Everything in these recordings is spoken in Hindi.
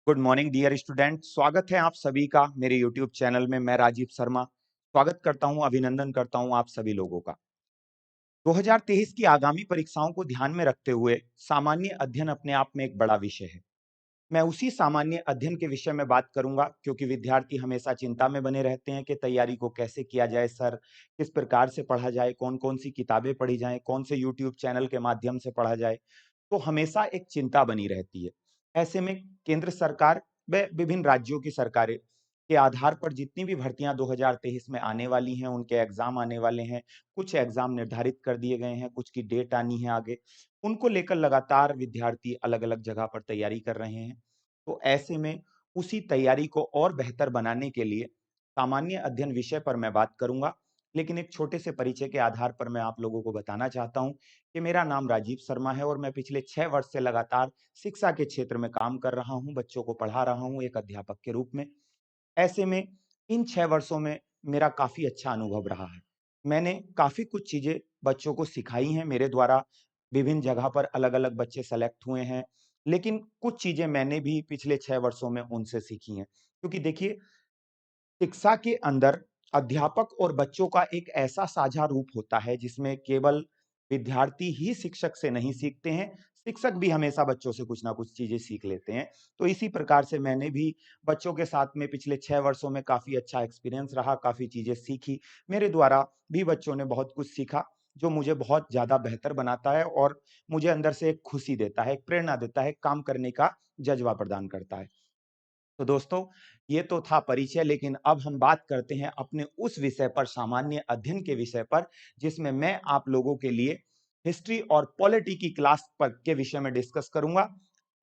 Good morning dear student. स्वागत है आप सभी का मेरे यूट्यूब चैनल में। मैं राजीव शर्मा स्वागत करता हूं, अभिनंदन करता हूं आप सभी लोगों का। 2023 की आगामी परीक्षाओं को ध्यान में रखते हुए सामान्य अध्ययन अपने आप में एक बड़ा विषय है। मैं उसी सामान्य अध्ययन के विषय में बात करूंगा क्योंकि विद्यार्थी हमेशा चिंता में बने रहते हैं कि तैयारी को कैसे किया जाए, सर किस प्रकार से पढ़ा जाए, कौन कौन सी किताबें पढ़ी जाएं, कौन से यूट्यूब चैनल के माध्यम से पढ़ा जाए। तो हमेशा एक चिंता बनी रहती है। ऐसे में केंद्र सरकार व विभिन्न राज्यों की सरकारें के आधार पर जितनी भी भर्तियां 2023 में आने वाली हैं, उनके एग्जाम आने वाले हैं। कुछ एग्जाम निर्धारित कर दिए गए हैं, कुछ की डेट आनी है आगे। उनको लेकर लगातार विद्यार्थी अलग अलग जगह पर तैयारी कर रहे हैं। तो ऐसे में उसी तैयारी को और बेहतर बनाने के लिए सामान्य अध्ययन विषय पर मैं बात करूंगा। लेकिन एक छोटे से परिचय के आधार पर मैं आप लोगों को बताना चाहता हूं कि मेरा नाम राजीव शर्मा है और मैं पिछले 6 वर्ष से लगातार शिक्षा के क्षेत्र में काम कर रहा हूं, बच्चों को पढ़ा रहा हूं एक अध्यापक के रूप में। ऐसे में इन 6 वर्षों में मेरा काफी अच्छा अनुभव रहा है। मैंने काफी कुछ चीजें बच्चों को सिखाई हैं मेरे द्वारा। विभिन्न जगह पर अलग अलग बच्चे सेलेक्ट हुए हैं, लेकिन कुछ चीजें मैंने भी पिछले 6 वर्षों में उनसे सीखी हैं। क्योंकि देखिए, शिक्षा के अंदर अध्यापक और बच्चों का एक ऐसा साझा रूप होता है जिसमें केवल विद्यार्थी ही शिक्षक से नहीं सीखते हैं, शिक्षक भी हमेशा बच्चों से कुछ ना कुछ चीजें सीख लेते हैं। तो इसी प्रकार से मैंने भी बच्चों के साथ में पिछले 6 वर्षों में काफी अच्छा एक्सपीरियंस रहा, काफी चीजें सीखी। मेरे द्वारा भी बच्चों ने बहुत कुछ सीखा, जो मुझे बहुत ज्यादा बेहतर बनाता है और मुझे अंदर से एक खुशी देता है, एक प्रेरणा देता है, काम करने का जज्बा प्रदान करता है। तो दोस्तों, ये तो था परिचय, लेकिन अब हम बात करते हैं अपने उस विषय पर, सामान्य अध्ययन के विषय पर, जिसमें मैं आप लोगों के लिए हिस्ट्री और पॉलिटी की क्लास पर के विषय में डिस्कस करूंगा।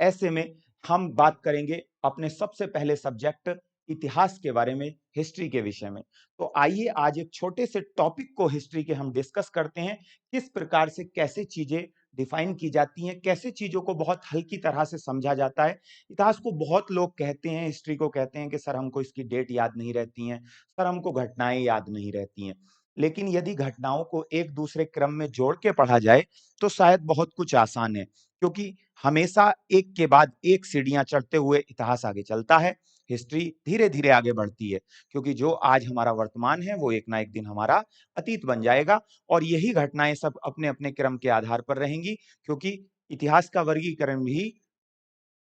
ऐसे में हम बात करेंगे अपने सबसे पहले सब्जेक्ट इतिहास के बारे में, हिस्ट्री के विषय में। तो आइए आज एक छोटे से टॉपिक को हिस्ट्री के हम डिस्कस करते हैं। किस प्रकार से कैसे चीजें डिफाइन की जाती हैं, कैसे चीजों को बहुत हल्की तरह से समझा जाता है। इतिहास को बहुत लोग कहते हैं, हिस्ट्री को कहते हैं कि सर हमको इसकी डेट याद नहीं रहती हैं, सर हमको घटनाएं याद नहीं रहती हैं। लेकिन यदि घटनाओं को एक दूसरे क्रम में जोड़ के पढ़ा जाए तो शायद बहुत कुछ आसान है, क्योंकि हमेशा एक के बाद एक सीढ़ियां चढ़ते हुए इतिहास आगे चलता है। हिस्ट्री धीरे धीरे आगे बढ़ती है, क्योंकि जो आज हमारा वर्तमान है वो एक ना एक दिन हमारा अतीत बन जाएगा। और यही घटनाएं सब अपने अपने क्रम के आधार पर रहेंगी, क्योंकि इतिहास का वर्गीकरण भी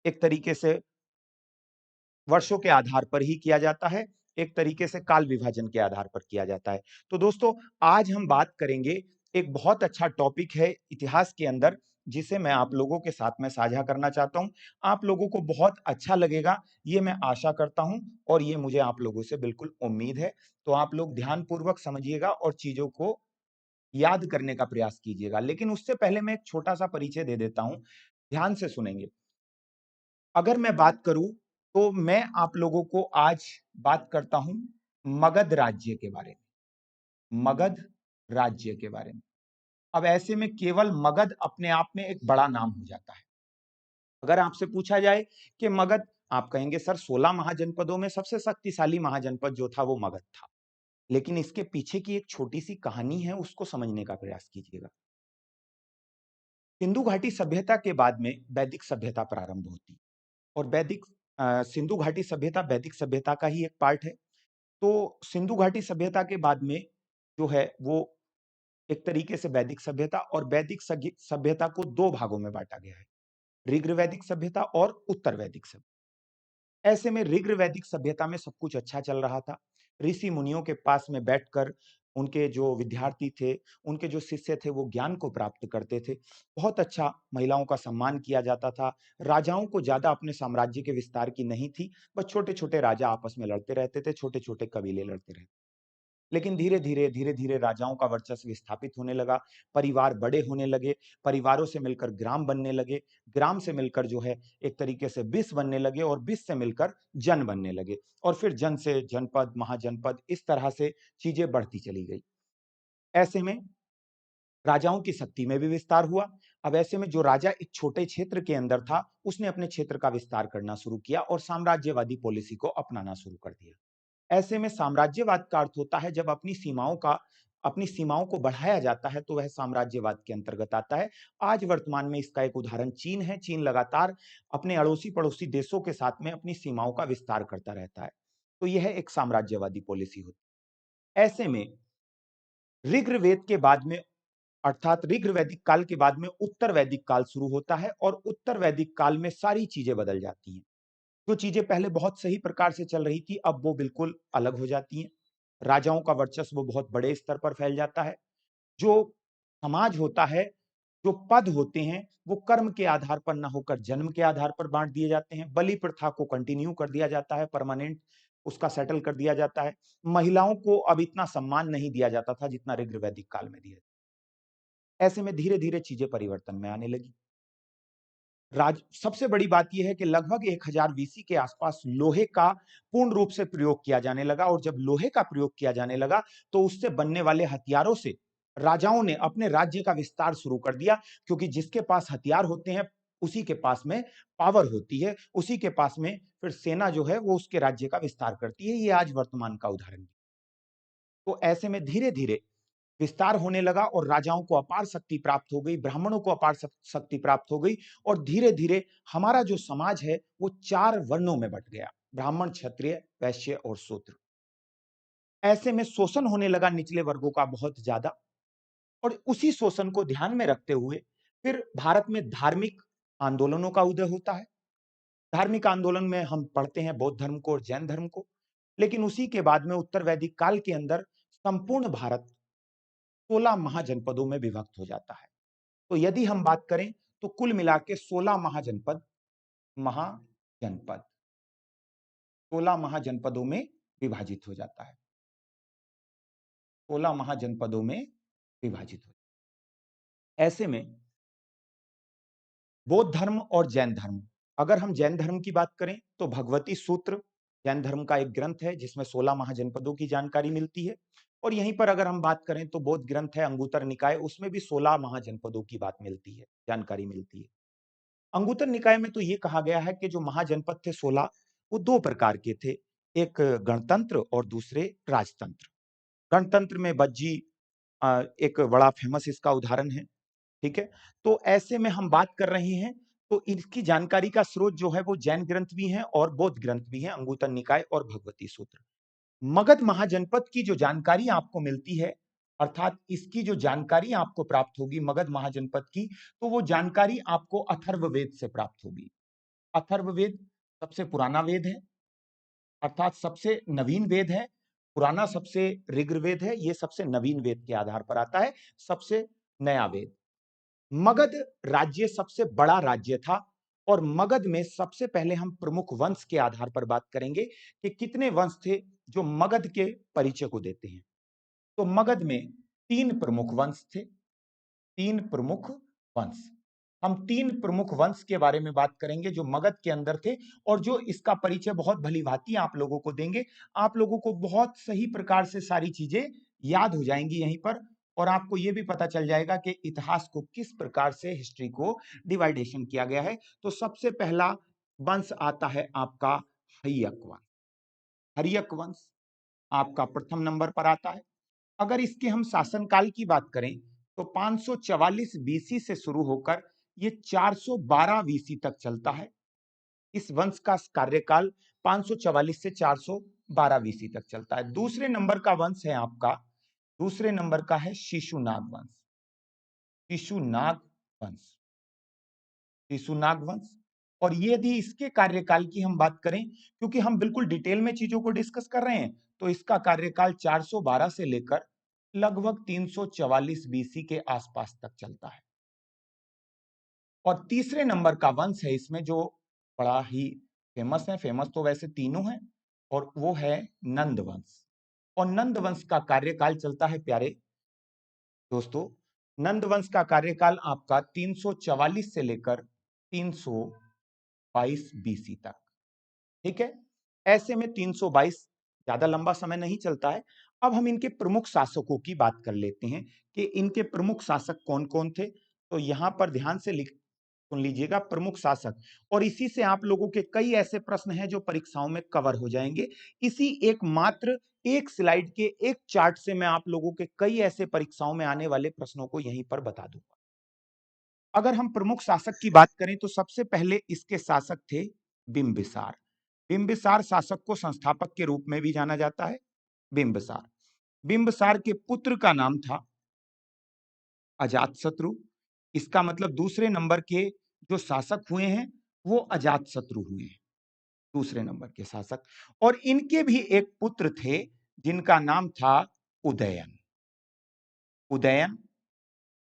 एक तरीके से वर्षों के आधार पर ही किया जाता है, एक तरीके से काल विभाजन के आधार पर किया जाता है। तो दोस्तों, आज हम बात करेंगे, एक बहुत अच्छा टॉपिक है इतिहास के अंदर, जिसे मैं आप लोगों के साथ में साझा करना चाहता हूं। आप लोगों को बहुत अच्छा लगेगा, ये मैं आशा करता हूं, और ये मुझे आप लोगों से बिल्कुल उम्मीद है। तो आप लोग ध्यानपूर्वक समझिएगा और चीजों को याद करने का प्रयास कीजिएगा। लेकिन उससे पहले मैं एक छोटा सा परिचय दे देता हूं, ध्यान से सुनेंगे। अगर मैं बात करूं तो मैं आप लोगों को आज बात करता हूं मगध राज्य के बारे में, मगध राज्य के बारे में। अब ऐसे में केवल मगध अपने आप में एक बड़ा नाम हो जाता है। अगर आपसे पूछा जाए कि मगध, आप कहेंगे सर 16 महाजनपदों में सबसे शक्तिशाली महाजनपद जो था वो मगध था। लेकिन इसके पीछे की एक छोटी सी कहानी है, उसको समझने का प्रयास कीजिएगा। सिंधु घाटी सभ्यता के बाद में वैदिक सभ्यता प्रारंभ होती, और वैदिक सिंधु घाटी सभ्यता वैदिक सभ्यता का ही एक पार्ट है। तो सिंधु घाटी सभ्यता के बाद में जो है वो एक तरीके से वैदिक सभ्यता, और वैदिक सभ्यता को दो भागों में बांटा गया है, ऋग्र वैदिक सभ्यता और उत्तर वैदिक सभ्यता। ऐसे में ऋग्र वैदिक सभ्यता में सब कुछ अच्छा चल रहा था। ऋषि मुनियों के पास में बैठकर उनके जो विद्यार्थी थे, उनके जो शिष्य थे, वो ज्ञान को प्राप्त करते थे। बहुत अच्छा महिलाओं का सम्मान किया जाता था। राजाओं को ज्यादा अपने साम्राज्य के विस्तार की नहीं थी, बस छोटे छोटे राजा आपस में लड़ते रहते थे, छोटे छोटे कबीले लड़ते रहते। लेकिन धीरे-धीरे राजाओं का वर्चस्व स्थापित होने लगा, परिवार बड़े होने लगे, परिवारों से मिलकर ग्राम बनने लगे, ग्राम से मिलकर जो है एक तरीके से विश्व बनने लगे, और विश्व से मिलकर जन बनने लगे, और फिर जन से जनपद, महाजनपद, इस तरह से चीजें बढ़ती चली गई। ऐसे में राजाओं की शक्ति में भी विस्तार हुआ। अब ऐसे में जो राजा एक छोटे क्षेत्र के अंदर था, उसने अपने क्षेत्र का विस्तार करना शुरू किया और साम्राज्यवादी पॉलिसी को अपनाना शुरू कर दिया। ऐसे में साम्राज्यवाद का अर्थ होता है जब अपनी सीमाओं का अपनी सीमाओं को बढ़ाया जाता है तो वह साम्राज्यवाद के अंतर्गत आता है। आज वर्तमान में इसका एक उदाहरण चीन है। चीन लगातार अपने अड़ोसी पड़ोसी देशों के साथ में अपनी सीमाओं का विस्तार करता रहता है। तो यह एक साम्राज्यवादी पॉलिसी होती है। ऐसे में ऋग्वेद के बाद में, अर्थात ऋग्र वैदिक काल के बाद में उत्तर वैदिक काल शुरू होता है और उत्तर वैदिक काल में सारी चीजें बदल जाती हैं। जो चीजें पहले बहुत सही प्रकार से चल रही थी अब वो बिल्कुल अलग हो जाती हैं। राजाओं का वर्चस्व बहुत बड़े स्तर पर फैल जाता है। जो समाज होता है, जो पद होते हैं, वो कर्म के आधार पर ना होकर जन्म के आधार पर बांट दिए जाते हैं। बलि प्रथा को कंटिन्यू कर दिया जाता है, परमानेंट उसका सेटल कर दिया जाता है। महिलाओं को अब इतना सम्मान नहीं दिया जाता था जितना ऋग्र वैदिक काल में दिया। ऐसे में धीरे धीरे चीजें परिवर्तन में आने लगी। सबसे बड़ी बात यह है कि लगभग 1000 बीसी के आसपास लोहे का पूर्ण रूप से प्रयोग किया जाने लगा और जब लोहे का प्रयोग किया जाने लगा तो उससे बनने वाले हथियारों से राजाओं ने अपने राज्य का विस्तार शुरू कर दिया, क्योंकि जिसके पास हथियार होते हैं उसी के पास में पावर होती है, उसी के पास में फिर सेना जो है वो उसके राज्य का विस्तार करती है। ये आज वर्तमान का उदाहरण है। तो ऐसे में धीरे धीरे विस्तार होने लगा और राजाओं को अपार शक्ति प्राप्त हो गई, ब्राह्मणों को अपार शक्ति प्राप्त हो गई और धीरे धीरे हमारा जो समाज है वो 4 वर्णों में बंट गया, ब्राह्मण, क्षत्रिय, वैश्य और शूद्र। ऐसे में शोषण होने लगा निचले वर्गों का बहुत ज्यादा, और उसी शोषण को ध्यान में रखते हुए फिर भारत में धार्मिक आंदोलनों का उदय होता है। धार्मिक आंदोलन में हम पढ़ते हैं बौद्ध धर्म को और जैन धर्म को, लेकिन उसी के बाद में उत्तर वैदिक काल के अंदर संपूर्ण भारत 16 महाजनपदों में विभक्त हो जाता है। तो यदि हम बात करें तो कुल मिला के 16 महाजनपद, महाजनपद 16 महाजनपदों में विभाजित हो जाता है। 16 महाजनपदों में विभाजित हो। ऐसे में बौद्ध धर्म और जैन धर्म, अगर हम जैन धर्म की बात करें तो भगवती सूत्र जैन धर्म का एक ग्रंथ है जिसमें 16 महाजनपदों की जानकारी मिलती है। और यहीं पर अगर हम बात करें तो बौद्ध ग्रंथ है अंगुत्तर निकाय, उसमें भी 16 महाजनपदों की बात मिलती है, जानकारी मिलती है। अंगुत्तर निकाय में तो ये कहा गया है कि जो महाजनपद थे 16, वो 2 प्रकार के थे, एक गणतंत्र और दूसरे राजतंत्र। गणतंत्र में बज्जी एक बड़ा फेमस इसका उदाहरण है। ठीक है, तो ऐसे में हम बात कर रहे हैं तो इसकी जानकारी का स्रोत जो है वो जैन ग्रंथ भी है और बौद्ध ग्रंथ भी है, अंगुत्तर निकाय और भगवती सूत्र। मगध महाजनपद की जो जानकारी आपको मिलती है, अर्थात इसकी जो जानकारी आपको प्राप्त होगी मगध महाजनपद की, तो वो जानकारी आपको अथर्ववेद से प्राप्त होगी। अथर्ववेद सबसे पुराना वेद है, अर्थात सबसे नवीन वेद है। पुराना सबसे ऋग्वेद है, ये सबसे नवीन वेद के आधार पर आता है, सबसे नया वेद। मगध राज्य सबसे बड़ा राज्य था और मगध में सबसे पहले हम प्रमुख वंश के आधार पर बात करेंगे कि कितने वंश थे जो मगध के परिचय को देते हैं। तो मगध में 3 प्रमुख वंश थे, 3 प्रमुख वंश। हम 3 प्रमुख वंश के बारे में बात करेंगे जो मगध के अंदर थे और जो इसका परिचय बहुत भली भांति आप लोगों को देंगे। आप लोगों को बहुत सही प्रकार से सारी चीजें याद हो जाएंगी यहीं पर, और आपको यह भी पता चल जाएगा कि इतिहास को किस प्रकार से, हिस्ट्री को डिवाइडेशन किया गया है। तो सबसे पहला वंश आता है आपका हय्यक वंश। हर्यक वंश आपका प्रथम नंबर पर आता है। अगर इसके हम शासनकाल की बात करें तो 544 बीसी से शुरू होकर ये 412 बीसी तक चलता है। इस वंश का कार्यकाल 544 से 412 बीसी तक चलता है। दूसरे नंबर का वंश है आपका, दूसरे नंबर का है शिशुनाग वंश। शिशुनाग वंश, शिशुनाग वंश। और यदि इसके कार्यकाल की हम बात करें, क्योंकि हम बिल्कुल डिटेल में चीजों को डिस्कस कर रहे हैं, तो इसका कार्यकाल 412 से लेकर लगभग 344 बीसी के आसपास तक चलता है। और तीसरे नंबर का वंश है इसमें जो बड़ा ही फेमस है, फेमस तो वैसे तीनों हैं, और वो है नंद वंश। और नंद वंश का कार्यकाल चलता है प्यारे दोस्तों, नंद वंश का कार्यकाल आपका 344 से लेकर 322 बीसी तक। ठीक है, ऐसे में 322 ज्यादा लंबा समय नहीं चलता है। अब हम इनके प्रमुख शासकों की बात कर लेते हैं कि इनके प्रमुख शासक कौन कौन थे। तो यहां पर ध्यान से सुन लीजिएगा, प्रमुख शासक, और इसी से आप लोगों के कई ऐसे प्रश्न हैं जो परीक्षाओं में कवर हो जाएंगे। इसी एकमात्र एक स्लाइड के एक चार्ट से मैं आप लोगों के कई ऐसे परीक्षाओं में आने वाले प्रश्नों को यहीं पर बता दूंगा। अगर हम प्रमुख शासक की बात करें तो सबसे पहले इसके शासक थे बिंबिसार। बिंबिसार शासक को संस्थापक के रूप में भी जाना जाता है। बिंबिसार बिंबिसार के पुत्र का नाम था अजातशत्रु। इसका मतलब दूसरे नंबर के जो शासक हुए हैं वो अजातशत्रु हुए हैं, दूसरे नंबर के शासक। और इनके भी एक पुत्र थे जिनका नाम था उदयन। उदयन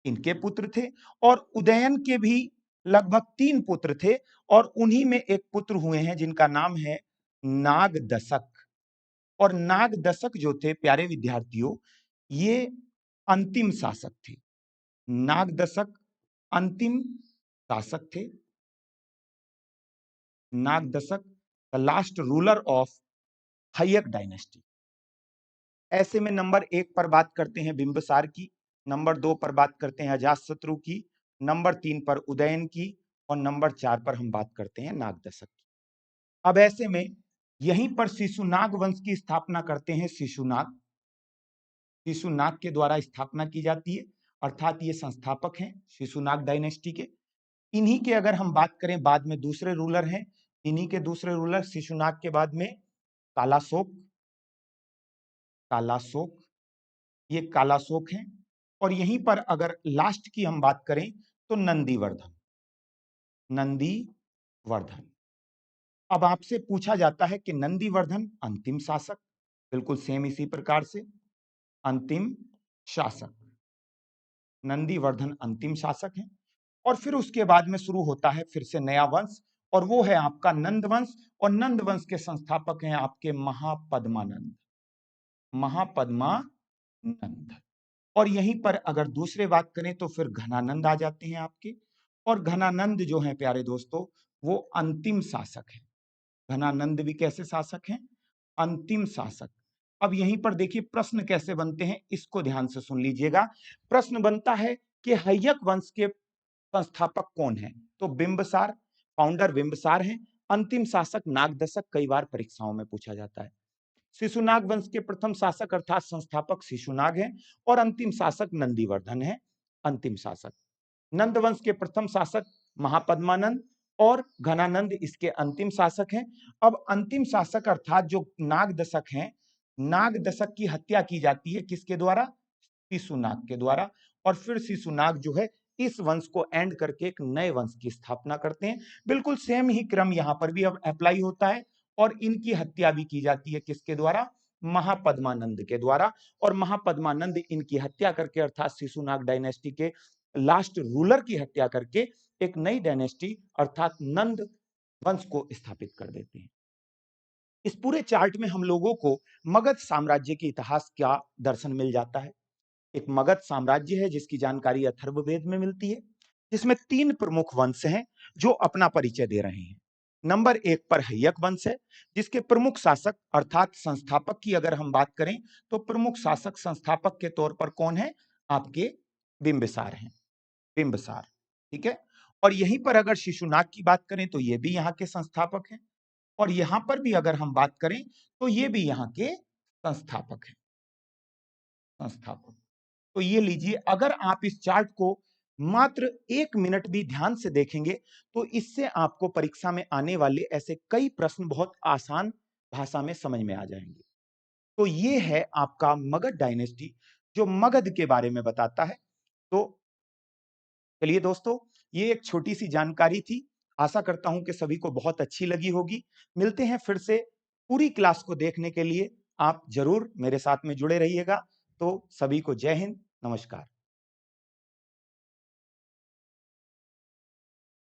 इनके पुत्र थे और उदयन के भी लगभग 3 पुत्र थे और उन्हीं में एक पुत्र हुए हैं जिनका नाम है नागदशक। और नागदशक जो थे प्यारे विद्यार्थियों, ये अंतिम शासक थे। नागदशक अंतिम शासक थे। Nagadasaka the last ruler of हय्यक डायनेस्टी। ऐसे में नंबर 1 पर बात करते हैं बिंबिसार की, नंबर 2 पर बात करते हैं अजातशत्रु की, नंबर 3 पर उदयन की और नंबर 4 पर हम बात करते हैं नागदशक की। अब ऐसे में यहीं पर शिशुनाग वंश की स्थापना करते हैं शिशुनाग। शिशुनाग के द्वारा स्थापना की जाती है, अर्थात ये संस्थापक हैं शिशुनाग डायनेस्टी के। इन्हीं के अगर हम बात करें बाद में दूसरे रूलर हैं, इन्हीं के दूसरे रूलर शिशुनाग के बाद में कालाशोक। कालाशोक, ये कालाशोक हैं। और यहीं पर अगर लास्ट की हम बात करें तो नंदीवर्धन। नंदीवर्धन। अब आपसे पूछा जाता है कि नंदीवर्धन अंतिम शासक, बिल्कुल सेम इसी प्रकार से अंतिम शासक। नंदीवर्धन अंतिम शासक हैं और फिर उसके बाद में शुरू होता है फिर से नया वंश और वो है आपका नंद वंश। और नंद वंश के संस्थापक हैं आपके महापद्मानंद। महापद्मानंद। और यहीं पर अगर दूसरे बात करें तो फिर घनानंद आ जाते हैं आपके। और घनानंद जो है प्यारे दोस्तों वो अंतिम शासक है। घनानंद भी कैसे शासक हैं? अंतिम शासक। अब यहीं पर देखिए प्रश्न कैसे बनते हैं, इसको ध्यान से सुन लीजिएगा। प्रश्न बनता है कि हय्यक वंश के संस्थापक कौन है? तो बिंबिसार, फाउंडर बिंबिसार हैं। अंतिम शासक नागदशक, कई बार परीक्षाओं में पूछा जाता है। शिशुनाग वंश के प्रथम शासक अर्थात संस्थापक शिशुनाग हैं और अंतिम शासक नंदीवर्धन है। अंतिम शासक नंद वंश के प्रथम शासक महापद्मानंद और घनानंद इसके अंतिम शासक हैं। अब अंतिम शासक अर्थात जो नागदशक हैं, नागदशक की हत्या की जाती है किसके द्वारा? शिशुनाग के द्वारा। और फिर शिशुनाग जो है इस वंश को एंड करके एक नए वंश की स्थापना करते हैं। बिल्कुल सेम ही क्रम यहां पर भी अब अप्लाई होता है और इनकी हत्या भी की जाती है किसके द्वारा? महापद्मानंद के द्वारा। और महापद्मानंद इनकी हत्या करके अर्थात शिशुनाग डायनेस्टी के लास्ट रूलर की हत्या करके एक नई डायनेस्टी अर्थात नंद वंश को स्थापित कर देते हैं। इस पूरे चार्ट में हम लोगों को मगध साम्राज्य के इतिहास का दर्शन मिल जाता है। एक मगध साम्राज्य है जिसकी जानकारी अथर्ववेद में मिलती है, जिसमें 3 प्रमुख वंश हैं जो अपना परिचय दे रहे हैं। नंबर 1 पर हय्यक वंश है जिसके प्रमुख शासक अर्थात संस्थापक की अगर हम बात करें तो प्रमुख शासक संस्थापक के तौर पर कौन है? आपके बिंबिसार हैं। बिंबिसार, ठीक है। और यहीं पर अगर शिशुनाग की बात करें तो ये भी यहाँ के संस्थापक हैं और यहां पर भी अगर हम बात करें तो ये भी यहाँ के संस्थापक हैं। संस्थापक। तो ये लीजिए, अगर आप इस चार्ट को मात्र 1 मिनट भी ध्यान से देखेंगे तो इससे आपको परीक्षा में आने वाले ऐसे कई प्रश्न बहुत आसान भाषा में समझ में आ जाएंगे। तो ये है आपका मगध डायनेस्टी जो मगध के बारे में बताता है। तो चलिए दोस्तों, ये एक छोटी सी जानकारी थी। आशा करता हूं कि सभी को बहुत अच्छी लगी होगी। मिलते हैं फिर से। पूरी क्लास को देखने के लिए आप जरूर मेरे साथ में जुड़े रहिएगा। तो सभी को जय हिंद, नमस्कार।